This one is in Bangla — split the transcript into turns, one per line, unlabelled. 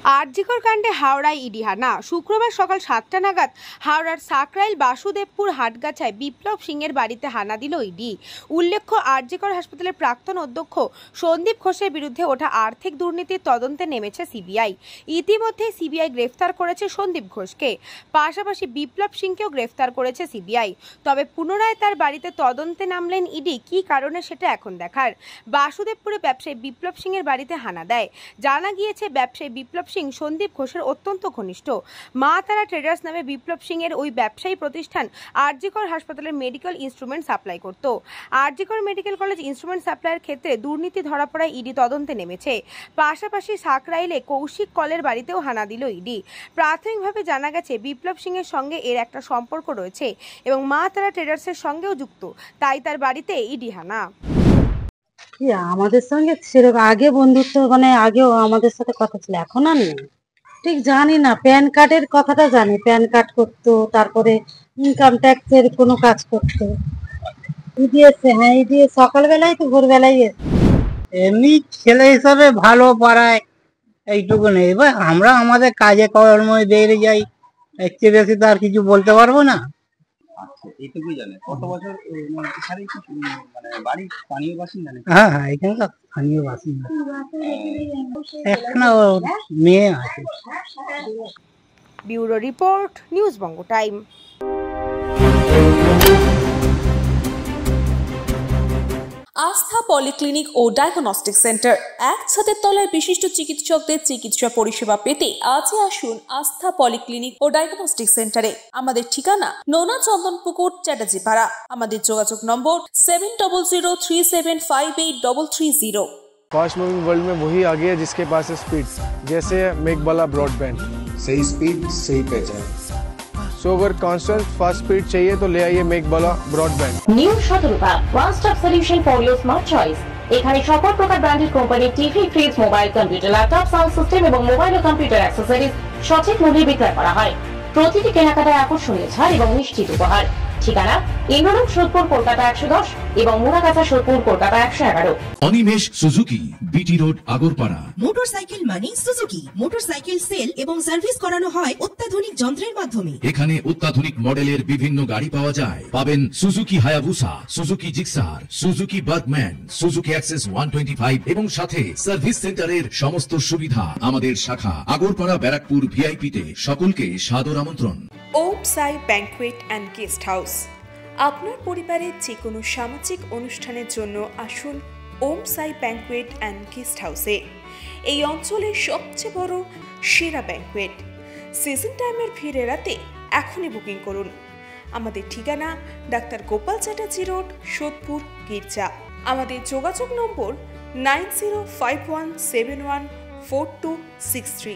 আরজিকর কাণ্ডে হাওড়ায় ইডি হানা। শুক্রবার সকাল 7টা নাগাদ হাওড়ার সাকরাইল বাসুদেবপুর হাটগাছায় বিপ্লব সিংয়ের বাড়িতে হানা দিল ইডি। উল্লেখ্য, আরজিকর হাসপাতালের প্রাক্তন অধ্যক্ষ সন্দীপ ঘোষের বিরুদ্ধে ওঠা আর্থিক দুর্নীতির তদন্তে নেমেছে সিবিআই। ইতিমধ্যে সিবিআই গ্রেফতার করেছে সন্দীপ ঘোষকে, পাশাপাশি বিপ্লব সিংকেও গ্রেফতার করেছে সিবিআই। তবে পুনরায় তার বাড়িতে তদন্তে নামলেন ইডি, কি কারণে সেটা এখন দেখার। বাসুদেবপুরে ব্যবসায়ী বিপ্লব সিংয়ের বাড়িতে হানা দেয়। জানা গিয়েছে, ব্যবসায়ী বিপ্লব সিং সন্দীপ ঘোষের অত্যন্ত ঘনিষ্ঠ। মা তারা ট্রেডার্স নামে বিপ্লব সিং এর ওই ব্যবসায়ী প্রতিষ্ঠান আরজিকর হাসপাতালের মেডিকেল ইনস্ট্রুমেন্ট সাপ্লাই করত। আরজিকর মেডিকেল কলেজ ইনস্ট্রুমেন্ট সাপ্লাইয়ের ক্ষেত্রে দুর্নীতি ধরা পড়ায় ইডি তদন্তে নেমেছে। পাশাপাশি সাকরাইলে কৌশিক কলের বাড়িতেও হানা দিল ইডি। প্রাথমিকভাবে জানা গেছে, বিপ্লব সিং এর সঙ্গে এর একটা সম্পর্ক রয়েছে এবং মা তারা ট্রেডার্সের সঙ্গেও যুক্ত, তাই তার বাড়িতে ইডি হানা।
আমাদের সঙ্গে সেরকম আগে বন্ধুত্ব, আগেও আমাদের সাথে কথা ছিল, এখন আর নেই। ঠিক জানি না, প্যান কার্ডের কথাটা জানি, প্যান কার্ড করতো, তারপরে ইনকাম ট্যাক্সের কোনো কাজ করতো। ইডি সকালবেলায় তো ভোরবেলায়
এমনি ছেলে হিসাবে ভালো পাড়ায় এইটুকু নেই। এবার আমরা আমাদের কাজে কর্মে বেরিয়ে যাই, এর চেয়ে বেশি তো আর কিছু বলতে পারবো না।
এইটুকুই জানে। কত বছর বাড়ি স্থানীয় বাসিন্দা?
হ্যাঁ, এখানকার স্থানীয় বাসিন্দা। একটা মেয়ে আছে।
ব্যুরো রিপোর্ট, নিউজ বঙ্গ টাইম।
আস্থা পলিক্লিনিক ও ডায়াগনস্টিক সেন্টার, এক ছাদের তলায় বিশিষ্ট চিকিৎসকদের চিকিৎসা পরিষেবা পেতে আজই আসুন আস্থা পলিক্লিনিক ও ডায়াগনস্টিক সেন্টারে। আমাদের ঠিকানা নোনা চন্দনপুকুর, চ্যাটার্জিপাড়া। আমাদের যোগাযোগ নম্বর 7003758330।
फास्ट मूविंग वर्ल्ड में वही आगे है जिसके पास है स्पीड, जैसे मेघबाला ब्रॉडबैंड।
सही स्पीड, सही पहचान।
सो अगर कांस्टेंट फास्ट स्पीड चाहिए तो ले आइए मेघबाला ब्रॉडबैंड।
নিউ সতর্কতা, one stop solution for your smart choice. এখানে সকল প্রকার ব্র্যান্ডেড কোম্পানির TV, fridge, mobile, computer, laptop, sound system এবং মোবাইল ও কম্পিউটার অ্যাক্সেসরিজ সঠিক মূল্যে বিক্রয় করা হয়। প্রতিটি কেনাকাটায় আকর্ষণীয় ছাড় এবং নিশ্চিত উপহার। ঠিকানা ইন্দ্রনগর, সোদপুর, কলকাতা 110 এবং Muragachha, Sodepur, Kolkata 111।
Animesh Suzuki, BT road, Agarpara.
Motorcycle মানে সুজুকি। মোটরসাইকেল সেল এবং সার্ভিস করানো হয় অত্যাধুনিক যন্ত্রের মাধ্যমে।
এখানে অত্যাধুনিক মডেলের বিভিন্ন গাড়ি পাওয়া যায়। পাবেন Suzuki Hayabusa, Suzuki Gixxer, Suzuki Bergman, Suzuki access 125 এবং সাথে সার্ভিস সেন্টারের সমস্ত সুবিধা। আমাদের শাখা আগরপাড়া, ব্যারাকপুর ভিআইপি তে। সকলকে সাদর আমন্ত্রণ।
ওম সাই ব্যাংকুয়েট অ্যান্ড গেস্ট হাউস। আপনার পরিবারের যে কোনো সামাজিক অনুষ্ঠানের জন্য আসুন ওম সাই ব্যাংকুয়েট অ্যান্ড গেস্ট হাউসে। এই অঞ্চলের সবচেয়ে বড় সেরা ব্যাংকুয়েট। সিজন টাইমের ভিড় এড়াতে এখনই বুকিং করুন। আমাদের ঠিকানা ডাক্তার গোপাল চ্যাটার্জি রোড, সোদপুর, গির্জা। আমাদের যোগাযোগ নম্বর 9051714263।